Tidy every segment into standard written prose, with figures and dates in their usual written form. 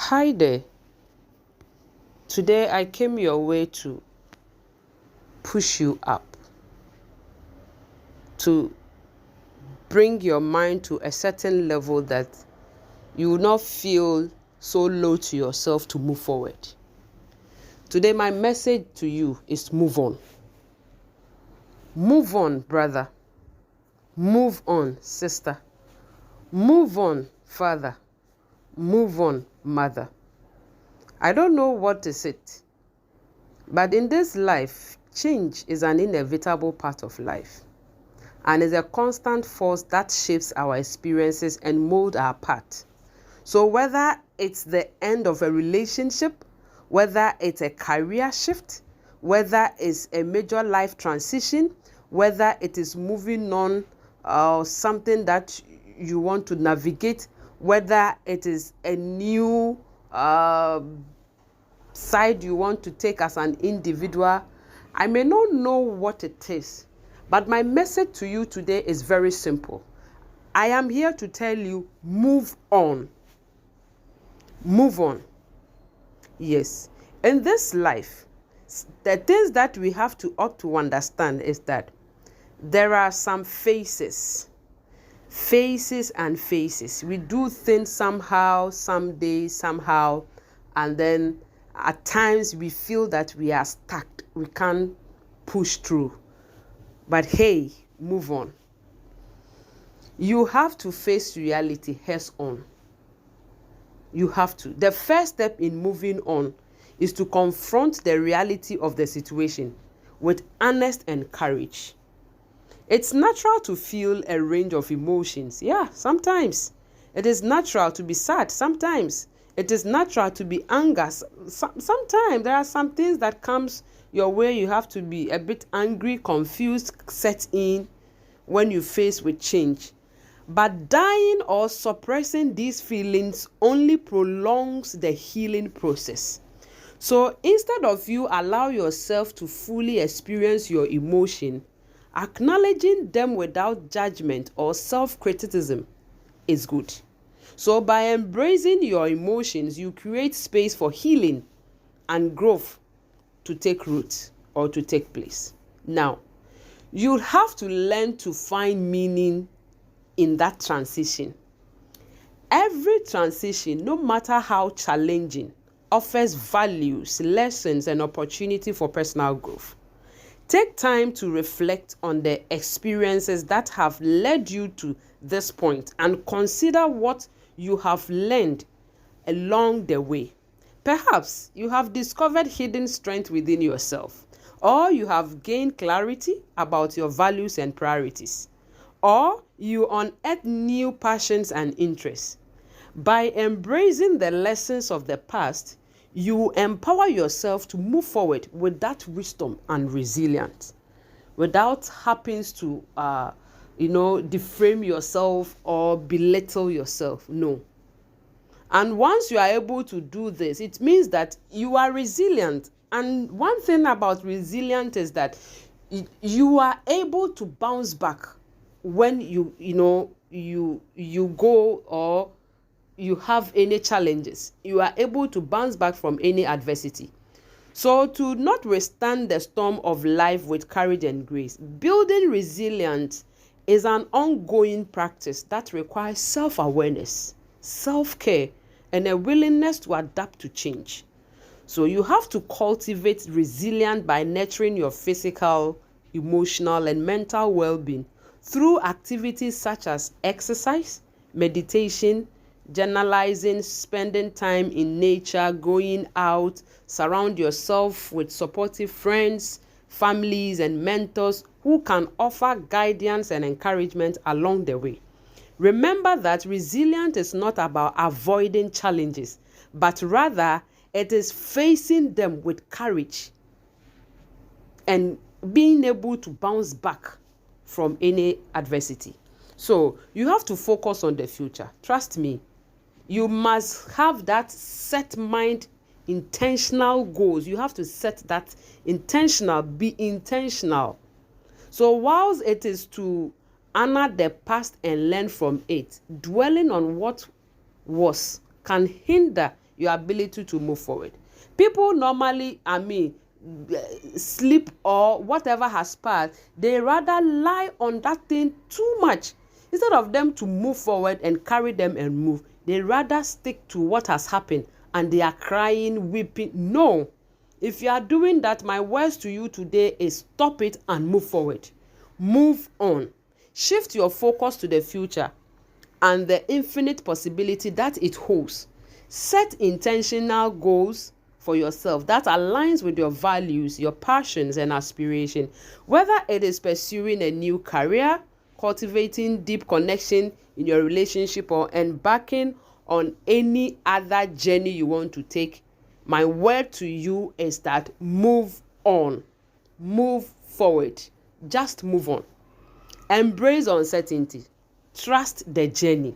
Hi there. Today I came your way to push you up, to bring your mind to a certain level that you will not feel so low to yourself to move forward. Today my message to you is move on. Move on, brother. Move on, sister. Move on, father. Move on, mother. I don't know what is it, but in this life, change is an inevitable part of life and is a constant force that shapes our experiences and mold our path. So whether it's the end of a relationship, whether it's a career shift, whether it's a major life transition, whether it is moving on or something that you want to navigate, whether it is a new side you want to take as an individual, I may not know what it is, but my message to you today is very simple. I am here to tell you, move on. Move on. Yes. In this life, the things that we have to ought to understand is that there are some phases and phases. We do things somehow, someday, somehow, and then at times we feel that we are stuck. We can't push through. But hey, move on. You have to face reality head on. You have to. The first step in moving on is to confront the reality of the situation with honesty and courage. It's natural to feel a range of emotions. Yeah, sometimes. It is natural to be sad. Sometimes. It is natural to be angry. Sometimes there are some things that comes your way. You have to be a bit angry, confused, set in when you face with change. But dying or suppressing these feelings only prolongs the healing process. So instead of you allow yourself to fully experience your emotion, acknowledging them without judgment or self-criticism is good. So by embracing your emotions, you create space for healing and growth to take root or to take place. Now, you have to learn to find meaning in that transition. Every transition, no matter how challenging, offers values, lessons, and opportunity for personal growth. Take time to reflect on the experiences that have led you to this point and consider what you have learned along the way. Perhaps you have discovered hidden strength within yourself, or you have gained clarity about your values and priorities, or you unearth new passions and interests. By embracing the lessons of the past, you empower yourself to move forward with that wisdom and resilience without happening to deframe yourself or belittle yourself. No. And once you are able to do this, it means that you are resilient. And one thing about resilience is that you are able to bounce back when you go or you have any challenges. You are able to bounce back from any adversity. So to not withstand the storm of life with courage and grace, building resilience is an ongoing practice that requires self-awareness, self-care, and a willingness to adapt to change. So you have to cultivate resilience by nurturing your physical, emotional, and mental well-being through activities such as exercise, meditation, journalizing, spending time in nature, going out, surround yourself with supportive friends, families, and mentors who can offer guidance and encouragement along the way. Remember that resilience is not about avoiding challenges, but rather it is facing them with courage and being able to bounce back from any adversity. So you have to focus on the future. Trust me. You must have that set mind, intentional goals. You have to set that intentional, be intentional. So whilst it is to honor the past and learn from it, dwelling on what was can hinder your ability to move forward. People normally, sleep or whatever has passed, they rather lie on that thing too much. Instead of them to move forward and carry them and move, they rather stick to what has happened and they are crying, weeping. No. If you are doing that, my words to you today is stop it and move forward. Move on. Shift your focus to the future and the infinite possibility that it holds. Set intentional goals for yourself that aligns with your values, your passions and aspiration. Whether it is pursuing a new career, cultivating deep connection in your relationship, or embarking on any other journey you want to take, my word to you is that move on. Move forward. Just move on. Embrace uncertainty. Trust the journey.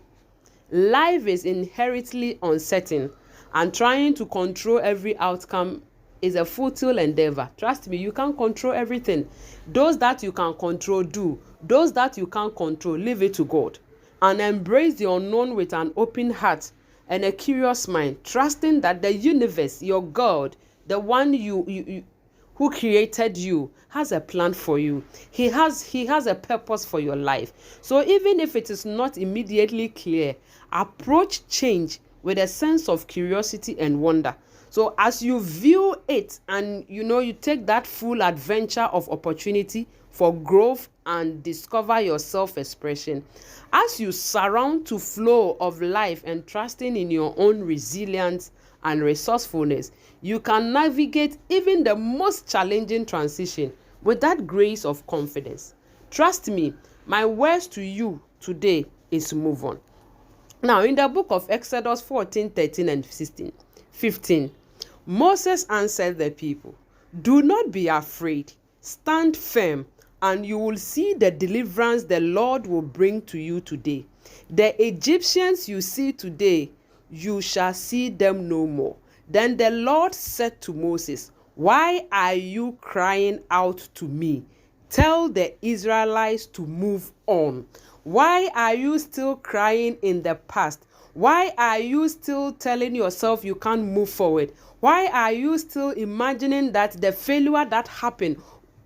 Life is inherently uncertain, and trying to control every outcome is a futile endeavor. Trust me, you can't control everything. Those that you can control, do. Those that you can't control, leave it to God. And embrace the unknown with an open heart and a curious mind, trusting that the universe, your God, the one who created you, has a plan for you. He has a purpose for your life. So even if it is not immediately clear, approach change with a sense of curiosity and wonder. So as you view it and you take that full adventure of opportunity for growth and discover your self-expression, as you surround to flow of life and trusting in your own resilience and resourcefulness, you can navigate even the most challenging transition with that grace of confidence. Trust me, my words to you today is move on. Now, in the book of Exodus 14, 13 and 15, Moses answered the people, "Do not be afraid, stand firm, and you will see the deliverance the Lord will bring to you today. The Egyptians you see today, you shall see them no more." Then the Lord said to Moses, "Why are you crying out to me? Tell the Israelites to move on." Why are you still crying in the past? Why are you still telling yourself you can't move forward? Why are you still imagining that the failure that happened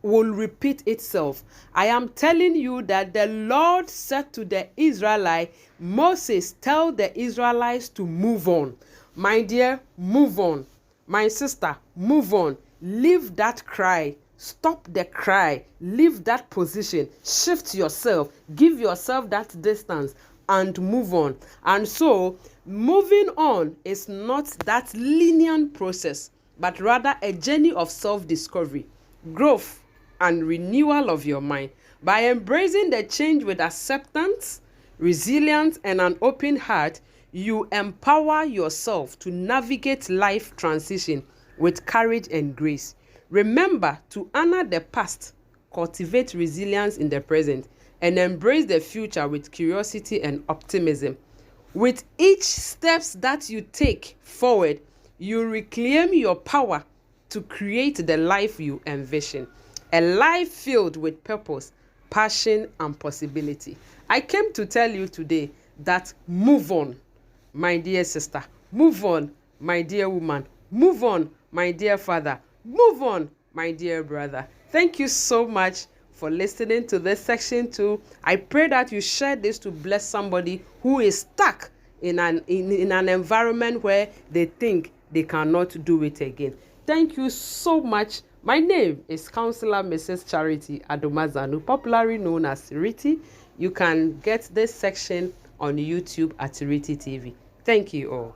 will repeat itself? I am telling you that the Lord said to the Israelites, "Moses, tell the Israelites to move on." My dear, move on. My sister, move on. Leave that cry. Stop the cry. Leave that position. Shift yourself. Give yourself that distance and move on. And so, moving on is not that linear process, but rather a journey of self-discovery, growth, and renewal of your mind. By embracing the change with acceptance, resilience, and an open heart, you empower yourself to navigate life transition with courage and grace. Remember to honor the past, cultivate resilience in the present, and embrace the future with curiosity and optimism. With each steps that you take forward, you reclaim your power to create the life you envision. A life filled with purpose, passion, and possibility. I came to tell you today that move on, my dear sister. Move on, my dear woman. Move on, my dear father. Move on, my dear brother. Thank you so much for listening to this section 2. I pray that you share this to bless somebody who is stuck in an environment where they think they cannot do it again. Thank you so much. My name is Counselor Mrs. Charity Adomazanu, popularly known as RiTy. You can get this section on YouTube at RiTy TV. Thank you all.